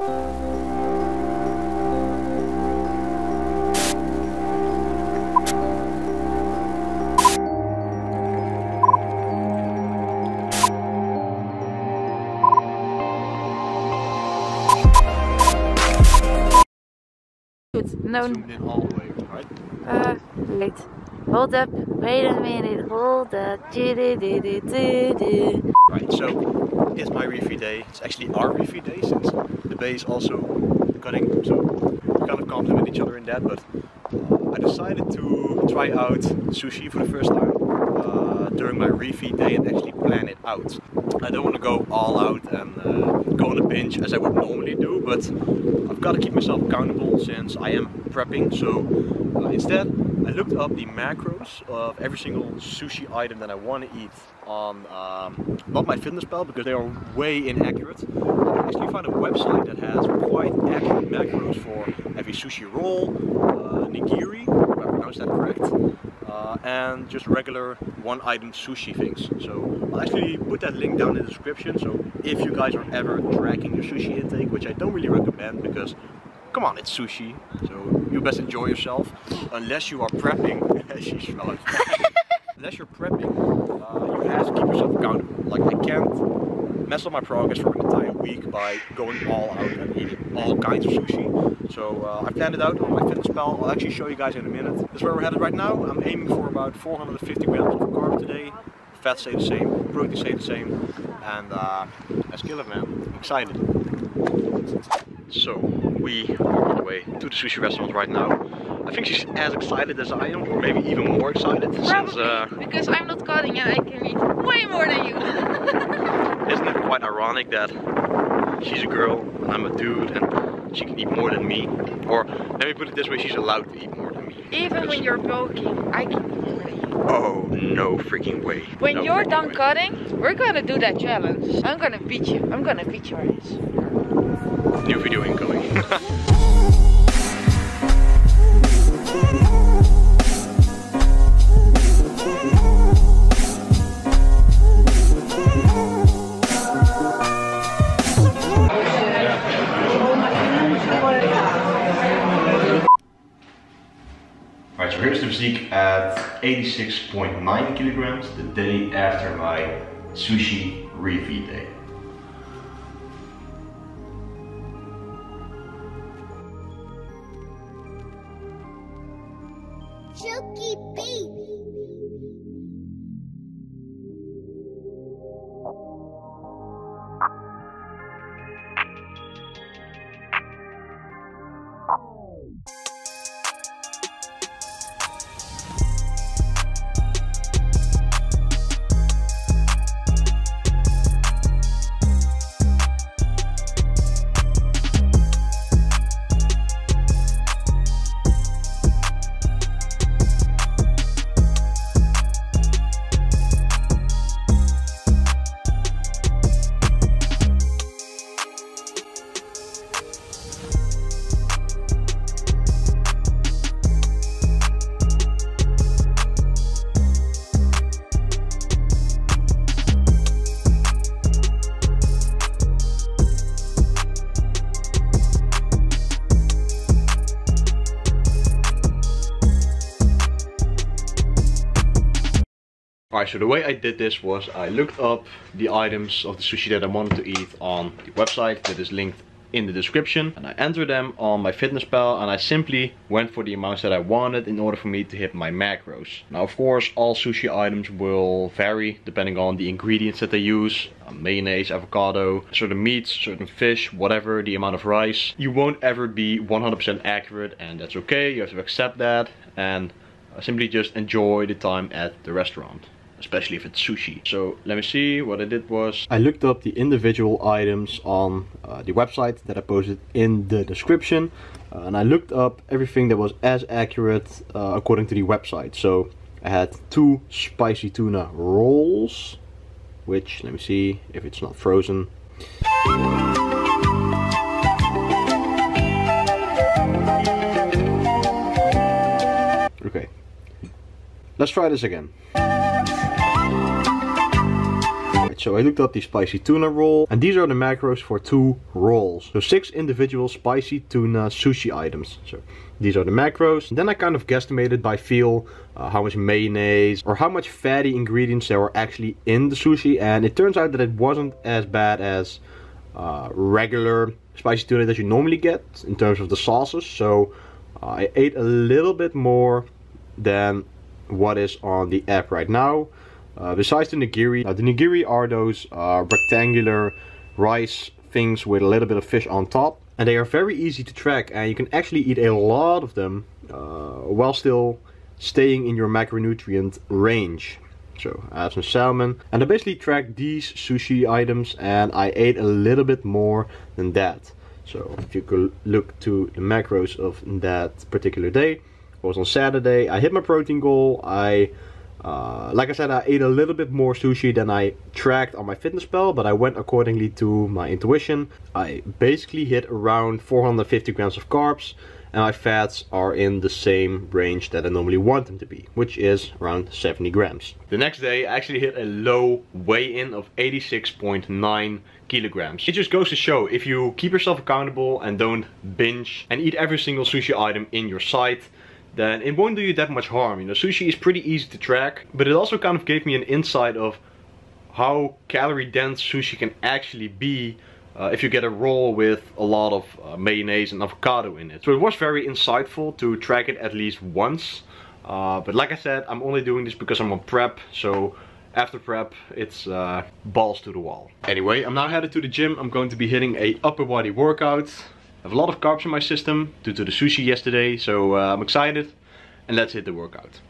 No. Zoomed in all the way, right? Wait. Hold up. Wait a minute. Hold up. Right, so it's my refeed day. It's actually our refeed day since the bay is also cutting, so we kind of complement each other in that. But I decided to try out sushi for the first time during my refeed day and actually plan it out. I don't want to go all out and go on a binge as I would normally do, but I've got to keep myself accountable since I am prepping. So instead, I looked up the macros of every single sushi item that I want to eat on not MyFitnessPal because they are way inaccurate. I actually found a website that has quite accurate macros for every sushi roll, nigiri, if I pronounced that correct, and just regular one item sushi things. So I'll actually put that link down in the description, so if you guys are ever tracking your sushi intake, which I don't really recommend because come on, it's sushi, so you best enjoy yourself, unless you are prepping. Unless you're prepping, you have to keep yourself accountable. Like, I can't mess up my progress for an entire week by going all out and eating all kinds of sushi. So I planned it out on MyFitnessPal. I'll actually show you guys in a minute. This is where we're headed right now. I'm aiming for about 450 grams of carb today. Fat stay the same, protein stay the same, and let's kill it, man. I'm excited. So we are on the way to the sushi restaurant right now. I think she's as excited as I am, or maybe even more excited. Probably, since, because I'm not cutting and I can eat way more than you. Isn't it quite ironic that she's a girl and I'm a dude and she can eat more than me? Or let me put it this way, she's allowed to eat more than me. Even when you're bulking, I can eat more than you. Oh, no freaking way. When no you're done way. cutting, we're gonna do that challenge. I'm gonna beat you. I'm gonna beat your ass. New video incoming. Alright, so here's the physique at 86.9 kilograms the day after my sushi refeed day. Chuki baby. Alright, so the way I did this was I looked up the items of the sushi that I wanted to eat on the website that is linked in the description, and I entered them on MyFitnessPal, and I simply went for the amounts that I wanted in order for me to hit my macros. Now, of course, all sushi items will vary depending on the ingredients that they use. Mayonnaise, avocado, certain meats, certain fish, whatever, the amount of rice. You won't ever be 100% accurate, and that's okay. You have to accept that and simply just enjoy the time at the restaurant, especially if it's sushi. So let me see, what I did was I looked up the individual items on the website that I posted in the description, and I looked up everything that was as accurate according to the website. So I had 2 spicy tuna rolls, which, let me see if it's not frozen. Okay, let's try this again. Alright, so I looked up the spicy tuna roll, and these are the macros for 2 rolls. So 6 individual spicy tuna sushi items. So these are the macros. And then I kind of guesstimated by feel how much mayonnaise or how much fatty ingredients there were actually in the sushi, and it turns out that it wasn't as bad as regular spicy tuna that you normally get in terms of the sauces. So I ate a little bit more than what is on the app right now. Besides the nigiri, the nigiri are those rectangular rice things with a little bit of fish on top, and they are very easy to track, and you can actually eat a lot of them while still staying in your macronutrient range. So I have some salmon, and I basically tracked these sushi items, and I ate a little bit more than that. So if you could look to the macros of that particular day, it was on Saturday. I hit my protein goal. Like I said, I ate a little bit more sushi than I tracked on MyFitnessPal, but I went accordingly to my intuition. I basically hit around 450 grams of carbs, and my fats are in the same range that I normally want them to be, which is around 70 grams. The next day I actually hit a low weigh-in of 86.9 kilograms. It just goes to show, if you keep yourself accountable and don't binge and eat every single sushi item in your sight, then it won't do you that much harm. You know, sushi is pretty easy to track, but it also kind of gave me an insight of how calorie dense sushi can actually be if you get a roll with a lot of mayonnaise and avocado in it. So it was very insightful to track it at least once. But like I said, I'm only doing this because I'm on prep, so after prep it's balls to the wall. Anyway, I'm now headed to the gym. I'm going to be hitting a upper body workout. I have a lot of carbs in my system due to the sushi yesterday, so I'm excited, and let's hit the workout.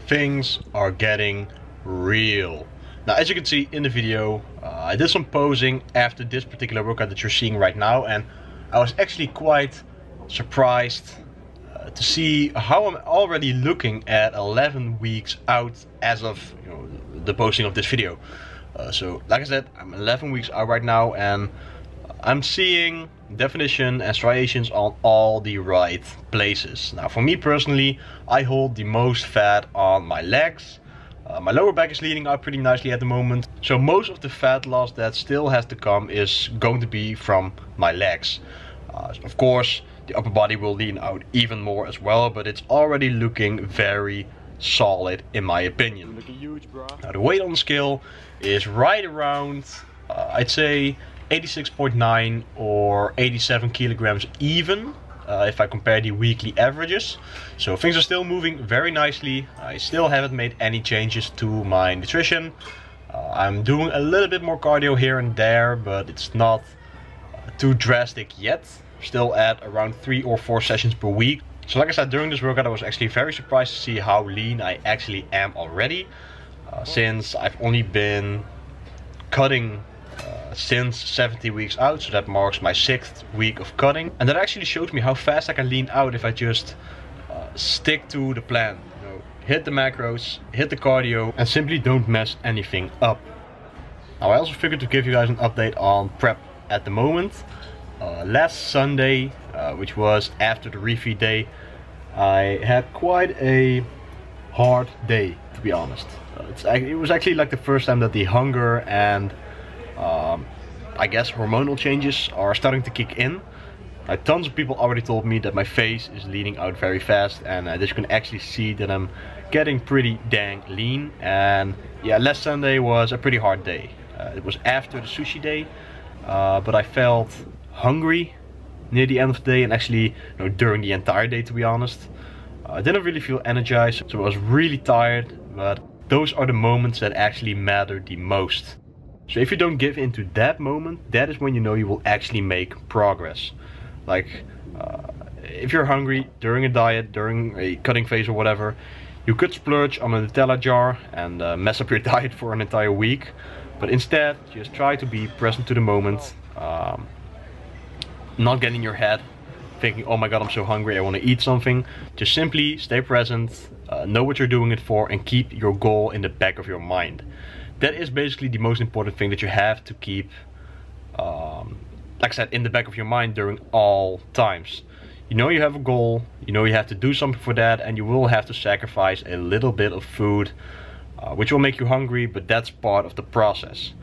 Things are getting real. Now, as you can see in the video, I did some posing after this particular workout that you're seeing right now, and I was actually quite surprised to see how I'm already looking at 11 weeks out as of the posting of this video. So like I said, I'm 11 weeks out right now, and I'm seeing definition and striations on all the right places. Now, for me personally, I hold the most fat on my legs. My lower back is leading out pretty nicely at the moment, so most of the fat loss that still has to come is going to be from my legs. Of course, the upper body will lean out even more as well, but it's already looking very solid in my opinion. Looking huge, bro. Now, the weight on the scale is right around, I'd say 86.9 or 87 kilograms even, if I compare the weekly averages. So things are still moving very nicely. I still haven't made any changes to my nutrition. I'm doing a little bit more cardio here and there, but it's not too drastic yet. Still at around 3 or 4 sessions per week. So like I said, during this workout I was actually very surprised to see how lean I actually am already. Since I've only been cutting since 70 weeks out, so that marks my 6th week of cutting. And that actually showed me how fast I can lean out if I just stick to the plan. You know, hit the macros, hit the cardio, and simply don't mess anything up. Now I also figured to give you guys an update on prep at the moment. Last Sunday, which was after the refeed day, I had quite a hard day, to be honest. It was actually like the first time that the hunger and I guess hormonal changes are starting to kick in. Tons of people already told me that my face is leaning out very fast, and as you can actually see that I'm getting pretty dang lean. And yeah, last Sunday was a pretty hard day. It was after the sushi day, but I felt hungry near the end of the day, and actually during the entire day, to be honest. I didn't really feel energized, so I was really tired, but those are the moments that actually matter the most. So if you don't give into that moment, that is when you know you will actually make progress. Like, if you're hungry during a diet, during a cutting phase or whatever, you could splurge on a Nutella jar and mess up your diet for an entire week. But instead, just try to be present to the moment, not get in your head thinking, oh my god, I'm so hungry, I want to eat something. Just simply stay present, know what you're doing it for, and keep your goal in the back of your mind. That is basically the most important thing that you have to keep, like I said, in the back of your mind during all times. You know you have a goal, you know you have to do something for that, and you will have to sacrifice a little bit of food, which will make you hungry, but that's part of the process.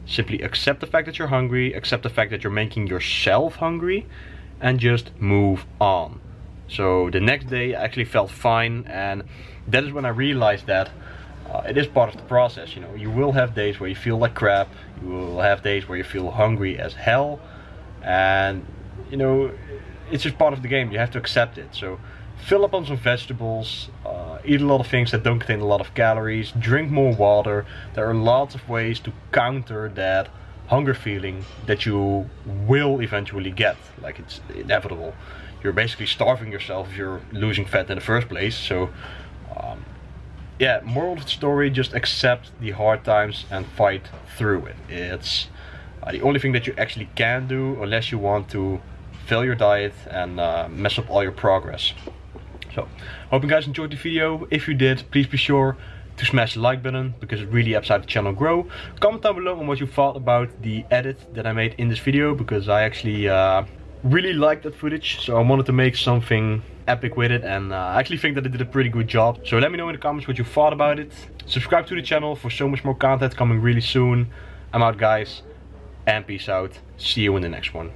Simply accept the fact that you're hungry, accept the fact that you're making yourself hungry, and just move on. So the next day I actually felt fine, and that is when I realized that it is part of the process. You know, you will have days where you feel like crap, you will have days where you feel hungry as hell, and you know, it's just part of the game. You have to accept it. So fill up on some vegetables, eat a lot of things that don't contain a lot of calories, drink more water. There are lots of ways to counter that hunger feeling that you will eventually get. Like, it's inevitable. You're basically starving yourself if you're losing fat in the first place. So yeah, moral of the story, just accept the hard times and fight through it. It's the only thing that you actually can do, unless you want to fail your diet and mess up all your progress. So, hope you guys enjoyed the video. If you did, please be sure to smash the like button, because it really helps out the channel grow. Comment down below on what you thought about the edit that I made in this video, because I actually really liked that footage, so I wanted to make something epic with it, and I actually think that I did a pretty good job. So let me know in the comments what you thought about it. Subscribe to the channel for so much more content coming really soon. I'm out, guys, and peace out. See you in the next one.